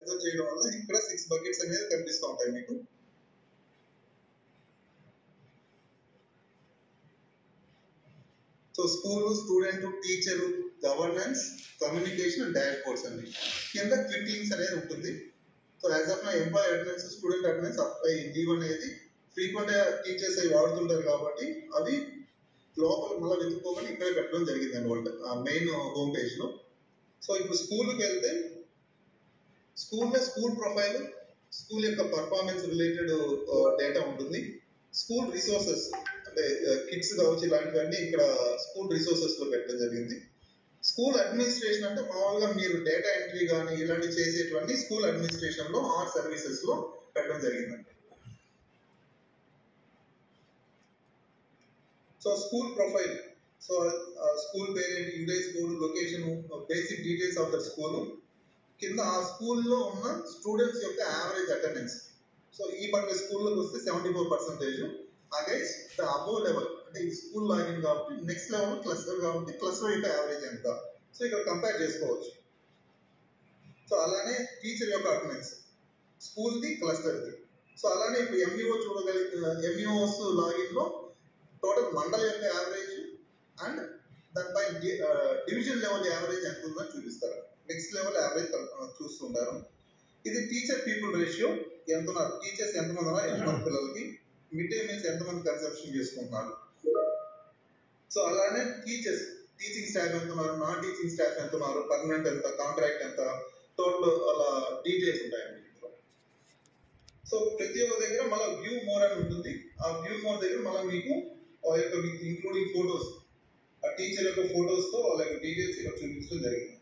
Observe చేయడం వల్ల ఇక్కడ 6 బకెట్స్ అనేది కనిపిస్తూ ఉంటాయి మీకు. So school, student, teacher, governance, communication and dashboards అండి. కింద క్విక్ లింక్స్ అనేది ఉంటుంది. సో యాజ్ ఆఫ్ నా employee attendance, student attendance, apply leave అనేది ఫ్రీక్వెంట్ గా టీచర్స్ అవి వాడుతుంటారు కాబట్టి అవి లోపల మళ్ళీ వెతుక్కోమని ఇక్కడే పెట్టడం జరిగింది అనమాట మెయిన్ హోమ్ పేజ్ లో. సో ఇప్పుడు స్కూల్కి వెళ్తే స్కూల్లో స్కూల్ ప్రొఫైల్, స్కూల్ యొక్క పర్ఫార్మెన్స్ రిలేటెడ్ డేటా ఉంటుంది. స్కూల్ రిసోర్సెస్ అంటే కిట్స్ కావచ్చు ఇలాంటివన్నీ ఇక్కడ స్కూల్ రిసోర్సెస్ లో పెట్టడం జరిగింది. స్కూల్ అడ్మినిస్ట్రేషన్ అంటే మామూలుగా మీరు డేటా ఎంట్రీ కానీ ఇలాంటివి చేసేటువంటి స్కూల్ అడ్మినిస్ట్రేషన్ లో ఆర్ సర్వీసెస్ లో పెట్టడం జరిగిందండి. So school profile, so school parent, UDISE code, location, basic details of the school, కింద ఆ స్కూల్లో ఉన్న స్టూడెంట్స్ యొక్క యావరేజ్ అటెండెన్స్. సో ఈ పర్టికులర్ స్కూల్లోకి వస్తే 74%. అగైన్స్ ద అబోవ్ లెవెల్ అంటే ఈ స్కూల్ లాగిన్ కాబట్టి నెక్స్ట్ లెవెల్ క్లస్టర్ కాబట్టి క్లస్టర్ యొక్క యావరేజ్ ఎంత, సో ఇక్కడ కంపేర్ చేసుకోవచ్చు. సో అలానే టీచర్ యొక్క అటెండెన్స్ స్కూల్ది, క్లస్టర్ది. సో అలానే ఇప్పుడు ఎంఈఓ ఎంఈఓస్ లాగిన్ లో టోటల్ మండల్ యొక్క యావరేజ్ అండ్ దానిపై డివిజన్ లెవెల్ యావరేజ్ ఎంత ఉందని చూపిస్తారు. నెక్స్ట్ లెవెల్ యావరేజ్ చూస్తుంటారు. ఇది టీచర్ పీపుల్ రేషియో ఎంత ఉన్నారు, టీచర్స్ ఎంతమంది ఉన్నారు, ఎంతమంది పిల్లలకి, మిడ్ డే మీల్స్ ఎంతమంది కన్సంప్షన్ చేసుకుంటున్నారు. సో అలానే టీచర్స్, టీచింగ్ స్టాఫ్ ఎంత ఉన్నారు, నాన్ టీచింగ్ స్టాఫ్ ఎంత ఉన్నారు, పర్మనెంట్ ఎంత, కాంట్రాక్ట్ ఎంత, టోటల్ అలా డీటెయిల్స్ ఉంటాయండి. సో ప్రతి ఒక్క దగ్గర మళ్ళీ వ్యూ మోర్ అని ఉంటుంది. ఆ వ్యూ మోర్ దగ్గర మళ్ళీ మీకు ఇంక్లూడింగ్ ఫోటోస్, ఆ టీచర్ యొక్క ఫోటోస్ తో వాళ్ళ యొక్క డీటెయిల్స్ ఇక్కడ చూపించడం జరిగింది.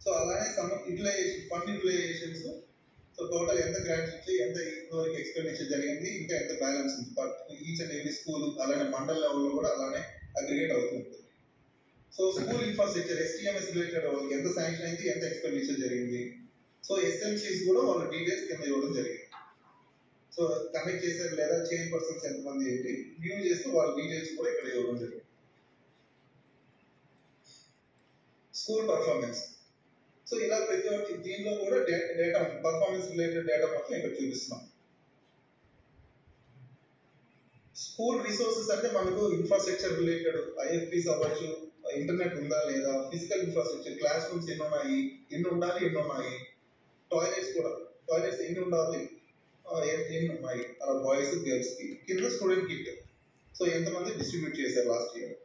సో అలానే utilization, fund utilizations, so total ఎంత గ్రాంట్స్ ఇచ్చి ఎంత ఇంతవరకు ఎక్స్పెండిచర్ జరిగింది, ఇంకా ఎంత బ్యాలెన్స్ ఉంది ఈచ్ అండ్ ఎవ్రీ స్కూల్, అలానే మండల్ లెవెల్లో కూడా అలానే అగ్రిగేట్ అవుతుంది. సో స్కూల్ ఇన్ఫ్రాస్ట్రక్చర్, ఎస్టీఎంఎస్ రిలేటెడ్ వాళ్ళకి ఎంత శాంక్షన్ అయింది, ఎంత ఎక్స్పెండిచర్ జరిగింది. సో ఎస్ఎంసీస్ కూడా వాళ్ళ డీటెయిల్స్ కింద ఇవ్వడం జరిగింది. సో కనెక్ట్ చేశారు లేదా చైన్ పర్సన్స్ ఎంతమంది ఏంటి వ్యూ చేస్తూ వాళ్ళ డీటెయిల్స్ కూడా ఇక్కడ ఇవ్వడం జరిగింది. స్కూల్ పర్ఫార్మెన్స్, సో ఇలా ప్రతి ఒక్కటి దీనిలో కూడా డేటా పర్ఫార్మెన్స్ రిలేటెడ్ డేటా మొత్తం ఇక్కడ చూపిస్తున్నాం. స్కూల్ రిసోర్సెస్ అంటే మనకు ఇన్ఫ్రాస్ట్రక్చర్ రిలేటెడ్ ఐఎఫ్పీస్ అవ్వచ్చు, ఇంటర్నెట్ ఉందా లేదా, ఫిజికల్ ఇన్ఫ్రాస్ట్రక్చర్, క్లాస్ రూమ్స్ ఎన్ని ఉన్నాయి, ఎన్ని ఉండాలి, ఎన్ని ఉన్నాయి, టాయిలెట్స్ కూడా, టాయిలెట్స్ ఎన్ని ఉండాలి, ఎన్ని ఉన్నాయి, అలా బాయ్స్ గర్ల్స్ కి. కింద స్టూడెంట్ కిట్, సో ఎంతమంది డిస్ట్రిబ్యూట్ చేశారు లాస్ట్ ఇయర్.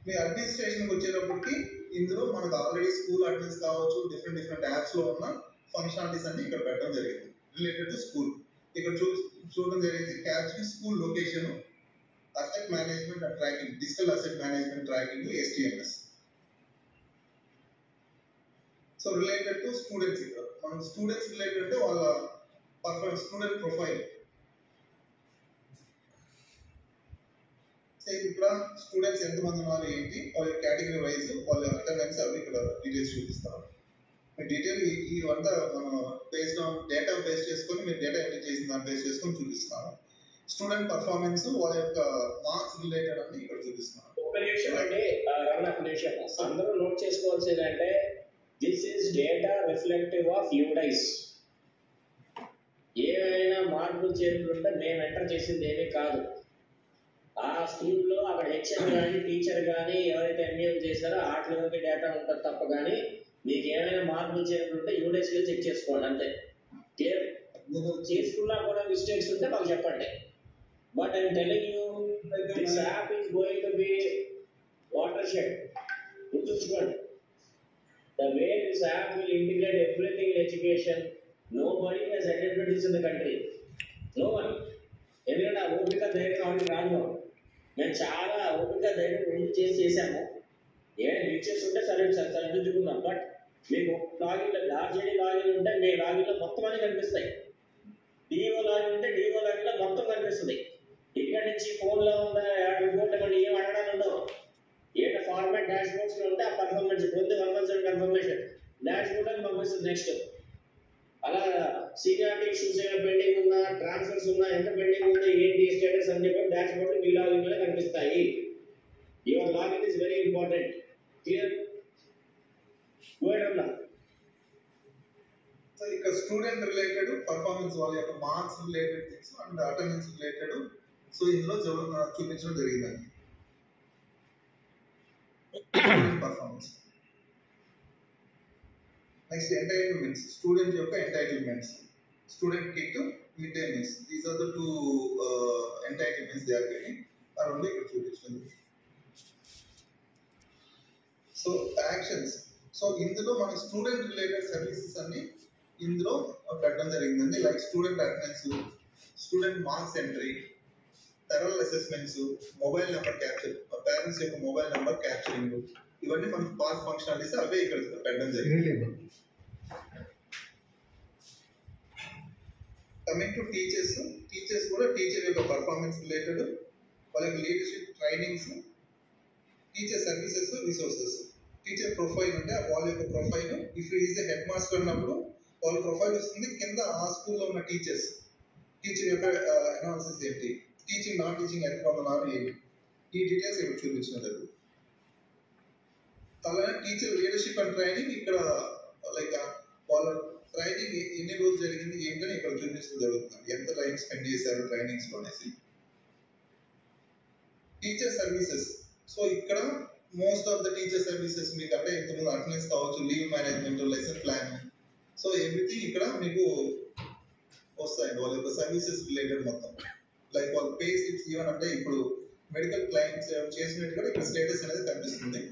మీ అడ్మినిస్ట్రేషన్కి వచ్చేటప్పటికి ఇందులో మనకు ఆల్రెడీ స్కూల్ అడ్మిన్స్ కావచ్చు, డిఫరెంట్ యాప్స్ లో ఉన్న ఫంక్షనాలిటీస్ అన్ని ఇక్కడ పెట్టడం జరిగింది రిలేటెడ్ టు స్కూల్. ఇక్కడ చూడడం జరిగింది capture school location, asset management and tracking, digital asset management tracking, ఎస్టీఎంఎస్. So related to students, ఇక్కడ మనం స్టూడెంట్స్ రిలేటెడ్ అంటే వాళ్ళ పర్ఫార్మెన్స్, స్టూడెంట్ ప్రొఫైల్. ఇక్కడ స్టూడెంట్స్ ఎంతమంది ఉన్నారు ఏంటి, వాళ్ళ కేటగిరీ వైజ్ వాళ్ళ అటెండెన్స్ అవి ఇక్కడ డీటెయిల్స్ చూపిస్తారు. డీటెయిల్ ఇవంతా మనం బేస్డ్ ఆన్ డేటా బేస్ చేసుకొని మీరు డేటా ఎంట్రీ చేసిన దాన్ని బేస్ చేసుకొని చూపిస్తాను. స్టూడెంట్ పర్ఫార్మెన్స్ వాళ్ళ యొక్క మార్క్స్ రిలేటెడ్ అన్ని ఇక్కడ చూపిస్తున్నాను. ఒక నిమిషం అండి రమణ, ఒక నిమిషం. అందరూ నోట్ చేసుకోవాల్సింది అంటే this is data reflective of UDISE. ఏమైనా మార్పులు చేర్పులు ఉంటే మేము ఎంటర్ చేసింది ఏమీ కాదు. ఆ స్కూల్లో అక్కడ హెచ్ఎం కానీ టీచర్ కానీ ఎవరైతే ఎంఈఓ చేశారో వాటి వరకు డేటా ఉంటుంది తప్ప కానీ మీకు ఏమైనా మార్పులు చేర్పులు ఉంటే యూడైస్లో చెక్ చేసుకోండి అంతే. చేసుకున్నా కూడా మిస్టేక్స్ ఉంటే మాకు చెప్పండి. But I'm telling you this app is going to be water shed. గుర్తుంచుకోండి, the way this app will integrate everything in education, nobody has attempted this in the country. No one. ఎందుకంటే ఆ ఓపిక ధైర్యం అవన్నీ రాదు. మేము చాలా ఓపిక ధైర్యం చేసాము. రిచెస్ ఉంటే సరిదిద్దుకుందాం. బట్ మీకు లాగిన్లో ఆర్జేడీ లాగిన్ ఉంటే మీ లాగిన్లో మొత్తం అన్ని కనిపిస్తాయి. డిఓ లాగిన్ ఉంటే డిఓ లాగిన్లో మొత్తం కనిపిస్తుంది. ఇక్కడ నుంచి ఫోన్లో ఉన్న రిపోర్ట్ ఇవ్వండి, ఏం అడగడాలు ఉండవు. ఏదైనా ఫార్మాట్ డాష్ బోర్డ్స్ లో ఉంటే ఆ పర్ఫార్మెన్స్ పొంది 117 కన్ఫర్మేషన్ డాష్ బోర్డ్ అని పంపిస్తుంది. నెక్స్ట్ అలా సీనియారిటీ ఇష్యూస్ ఏమైనా పెండింగ్ ఉన్నా, ట్రాన్స్ఫర్స్ ఉన్నా, ఎంత పెండింగ్ ఉందో ఏంటి స్టేటస్ అని చెప్పి డాష్ బోర్డ్ మీ లాగిన్ లో కనిపిస్తాయి. Your login is very important. Clear? Go ahead, Ramla. So ఇక్కడ స్టూడెంట్ రిలేటెడ్ పర్ఫార్మెన్స్ వాళ్ళ యొక్క marks related things and attendance related so ఇందులో చూపించడం జరిగిందండి పర్ఫార్మెన్స్. నెక్స్ట్ ఎంటైటిల్మెంట్స్, స్టూడెంట్ యొక్క entitlements, student kit, mid day meals, these are the two entitlements they are getting. ఆ రెండు ఇక్కడ చూపించండి. సో యాక్షన్స్, సో ఇందులో మన స్టూడెంట్ రిలేటెడ్ సర్వీసెస్ అన్ని ఇందులో పెట్టడం జరిగిందండి. Like student attendance, student marks entry, థెరల్ assessments, mobile number capture, parents యొక్క మొబైల్ నెంబర్ క్యాప్చరింగ్, ఇవన్నీ మనకి పాస్ ఫంక్షనాలిటీస్ అవే ఇక్కడ పెట్టడం జరిగింది. కమింగ్ టు టీచర్స్, టీచర్స్ కూడా టీచర్ యొక్క పర్ఫార్మెన్స్ రిలేటెడ్, వాళ్ళ యొక్క leadership trainings, teacher services, resources. Teacher profile అంటే వాళ్ళ యొక్క profile, if is a headmaster అన్నప్పుడు వాళ్ళ ప్రొఫైల్ వస్తుంది. కింద ఆ స్కూల్లో ఉన్న టీచర్స్, టీచర్ యొక్క అనాలిసిస్ ఏంటి, టీచింగ్ నాన్ టీచింగ్ ఎట్లా ఉన్నారు ఏంటి, ఈ డీటెయిల్స్ ఇక్కడ చూపించిన జరుగుతుంది. అలానే టీచర్ లీడర్షిప్ అండ్ ట్రైనింగ్, ఇక్కడ లైక్ వాళ్ళ ట్రైనింగ్ ఎన్ని రోజులు జరిగింది ఏంటని ఇక్కడ చూపించడం జరుగుతుంది, ఎంత టైం స్పెండ్ చేశారు ట్రైనింగ్స్ లో అనేసి. టీచర్ సర్వీసెస్, సో ఇక్కడ most of the teacher services మీకు అంటే ఇంతకుముందు అటెండెన్స్ కావచ్చు, leave management, lesson plan, so everything ఇక్కడ మీకు వస్తాయండి వాళ్ళ యొక్క సర్వీసెస్ రిలేటెడ్ మొత్తం. లైక్ వాళ్ళ పే స్లిప్స్ ఈవెన్ అంటే ఇప్పుడు మెడికల్ క్లైమ్స్ చేసినట్టు కూడా ఇక్కడ స్టేటస్ అనేది కనిపిస్తుంది.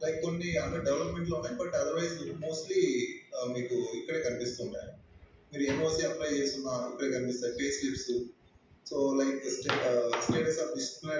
లైక్ కొన్ని అంటే డెవలప్మెంట్ లో ఉన్నాయి, బట్ అదర్వైజ్ మోస్ట్లీ మీకు ఇక్కడే కనిపిస్తుంటాయి. మీరు ఎన్ఓసి అప్లై చేస్తున్నా ఇక్కడే కనిపిస్తాయి pay slips. So like status of display